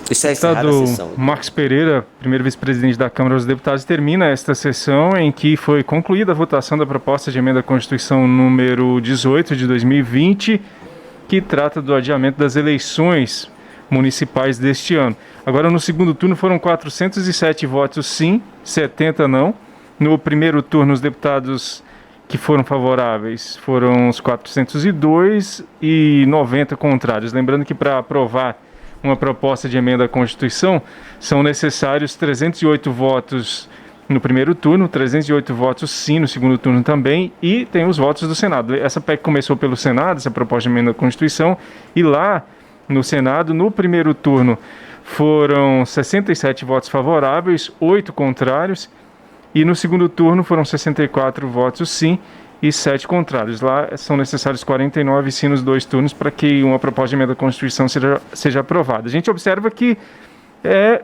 Está encerrada a Deputado sessão. Marcos Pereira, primeiro vice-presidente da Câmara dos Deputados, termina esta sessão em que foi concluída a votação da proposta de emenda à Constituição número 18 de 2020, que trata do adiamento das eleições municipais deste ano. Agora, no segundo turno, foram 407 votos sim, 70 não. No primeiro turno, os deputados que foram favoráveis foram os 402 e 90 contrários. Lembrando que para aprovar uma proposta de emenda à Constituição, são necessários 308 votos no primeiro turno, 308 votos sim no segundo turno também, e tem os votos do Senado. Essa PEC começou pelo Senado, essa proposta de emenda à Constituição, e lá no Senado, no primeiro turno, foram 67 votos favoráveis, 8 contrários, e no segundo turno foram 64 votos sim e 7 contrários. Lá são necessários 49 sim nos dois turnos para que uma proposta de emenda à Constituição seja aprovada. A gente observa que é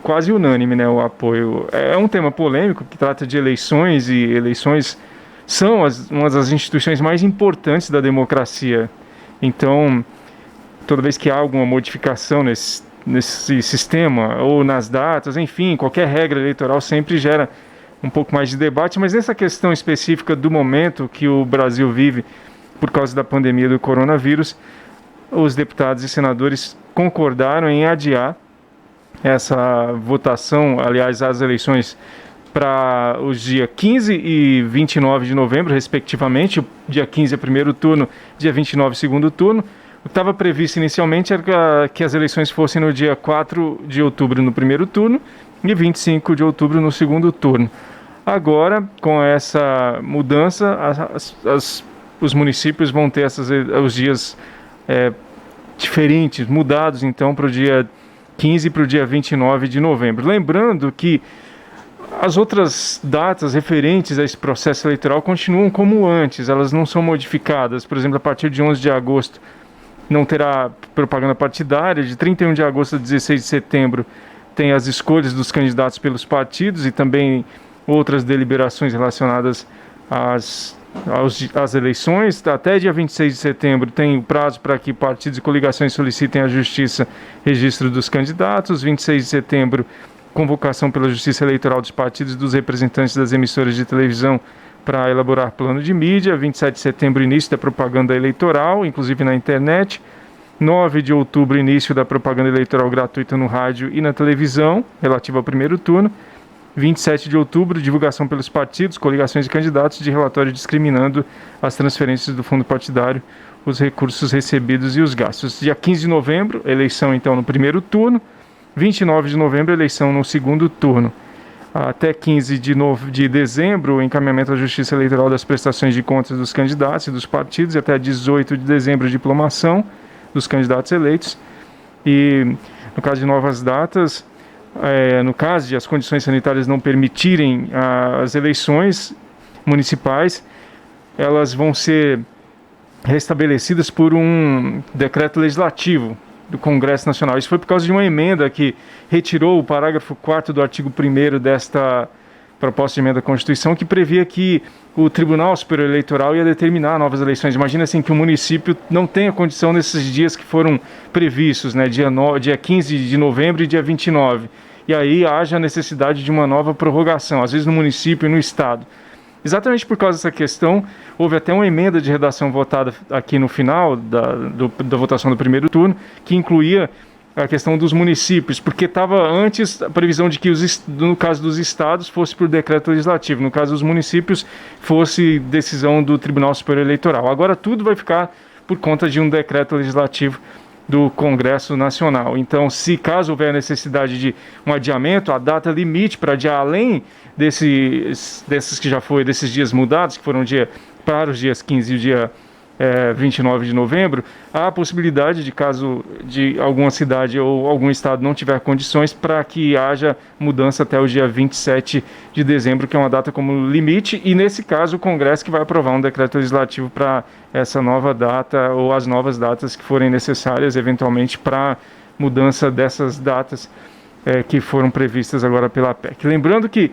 quase unânime, né, o apoio. É um tema polêmico que trata de eleições, e eleições são uma das instituições mais importantes da democracia. Então, toda vez que há alguma modificação nesse sistema, ou nas datas, enfim, qualquer regra eleitoral sempre gera um pouco mais de debate, mas nessa questão específica do momento que o Brasil vive por causa da pandemia do coronavírus, os deputados e senadores concordaram em adiar essa votação, aliás, as eleições para os dias 15 e 29 de novembro, respectivamente. O dia 15 é primeiro turno, dia 29 segundo turno. O que estava previsto inicialmente era que as eleições fossem no dia 4 de outubro no primeiro turno e 25 de outubro no segundo turno. Agora, com essa mudança, os municípios vão ter os dias diferentes, mudados então para o dia 15 e para o dia 29 de novembro. Lembrando que as outras datas referentes a esse processo eleitoral continuam como antes, elas não são modificadas. Por exemplo, a partir de 11 de agosto não terá propaganda partidária, de 31 de agosto a 16 de setembro tem as escolhas dos candidatos pelos partidos e também outras deliberações relacionadas às eleições. Até dia 26 de setembro tem o prazo para que partidos e coligações solicitem à Justiça registro dos candidatos. 26 de setembro, convocação pela Justiça Eleitoral dos partidos e dos representantes das emissoras de televisão para elaborar plano de mídia. 27 de setembro, início da propaganda eleitoral, inclusive na internet. 9 de outubro, início da propaganda eleitoral gratuita no rádio e na televisão, relativa ao primeiro turno. 27 de outubro, divulgação pelos partidos, coligações e candidatos de relatório discriminando as transferências do fundo partidário, os recursos recebidos e os gastos. Dia 15 de novembro, eleição então no primeiro turno. 29 de novembro, eleição no segundo turno. Até 15 de dezembro, o encaminhamento à Justiça Eleitoral das prestações de contas dos candidatos e dos partidos. E até 18 de dezembro, diplomação dos candidatos eleitos. E no caso de novas datas, no caso de as condições sanitárias não permitirem as eleições municipais, elas vão ser restabelecidas por um decreto legislativo do Congresso Nacional. Isso foi por causa de uma emenda que retirou o parágrafo 4º do artigo 1º desta proposta de emenda à Constituição, que previa que o Tribunal Superior Eleitoral ia determinar novas eleições. Imagina assim que o município não tenha condição nesses dias que foram previstos, né, dia 15 de novembro e dia 29. E aí haja a necessidade de uma nova prorrogação, às vezes no município e no estado. Exatamente por causa dessa questão, houve até uma emenda de redação votada aqui no final da votação do primeiro turno, que incluía a questão dos municípios, porque estava antes a previsão de que, no caso dos estados, fosse por decreto legislativo, no caso dos municípios, fosse decisão do Tribunal Superior Eleitoral. Agora tudo vai ficar por conta de um decreto legislativo do Congresso Nacional. Então, se caso houver necessidade de um adiamento, a data limite para adiar além desses que já foi, desses dias mudados, que foram para os dias 15 e o dia 29 de novembro, há a possibilidade de, caso de alguma cidade ou algum estado não tiver condições, para que haja mudança até o dia 27 de dezembro, que é uma data como limite, e nesse caso o Congresso que vai aprovar um decreto legislativo para essa nova data ou as novas datas que forem necessárias eventualmente para mudança dessas datas que foram previstas agora pela PEC. Lembrando que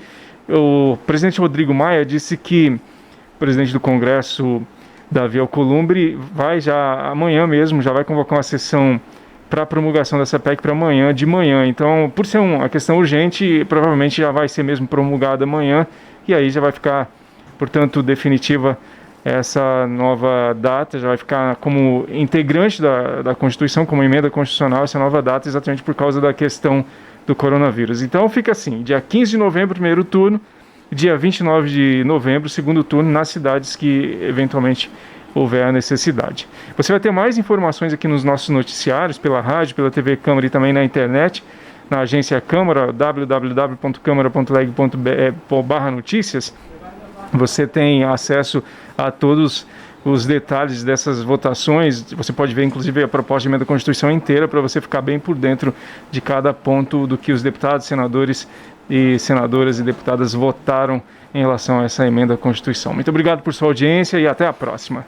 o presidente Rodrigo Maia disse que o presidente do Congresso, Davi Alcolumbre, vai já amanhã mesmo, já vai convocar uma sessão para a promulgação dessa PEC para amanhã de manhã. Então, por ser uma questão urgente, provavelmente já vai ser mesmo promulgada amanhã e aí já vai ficar, portanto, definitiva essa nova data, já vai ficar como integrante da Constituição, como emenda constitucional, essa nova data, exatamente por causa da questão do coronavírus. Então fica assim, dia 15 de novembro, primeiro turno, dia 29 de novembro, segundo turno, nas cidades que eventualmente houver a necessidade. Você vai ter mais informações aqui nos nossos noticiários, pela rádio, pela TV Câmara e também na internet, na agência Câmara, www.câmara.leg.br/notícias. Você tem acesso a todos os detalhes dessas votações. Você pode ver, inclusive, a proposta de emenda à Constituição inteira para você ficar bem por dentro de cada ponto do que os deputados, senadores e senadoras e deputadas votaram em relação a essa emenda à Constituição. Muito obrigado por sua audiência e até a próxima.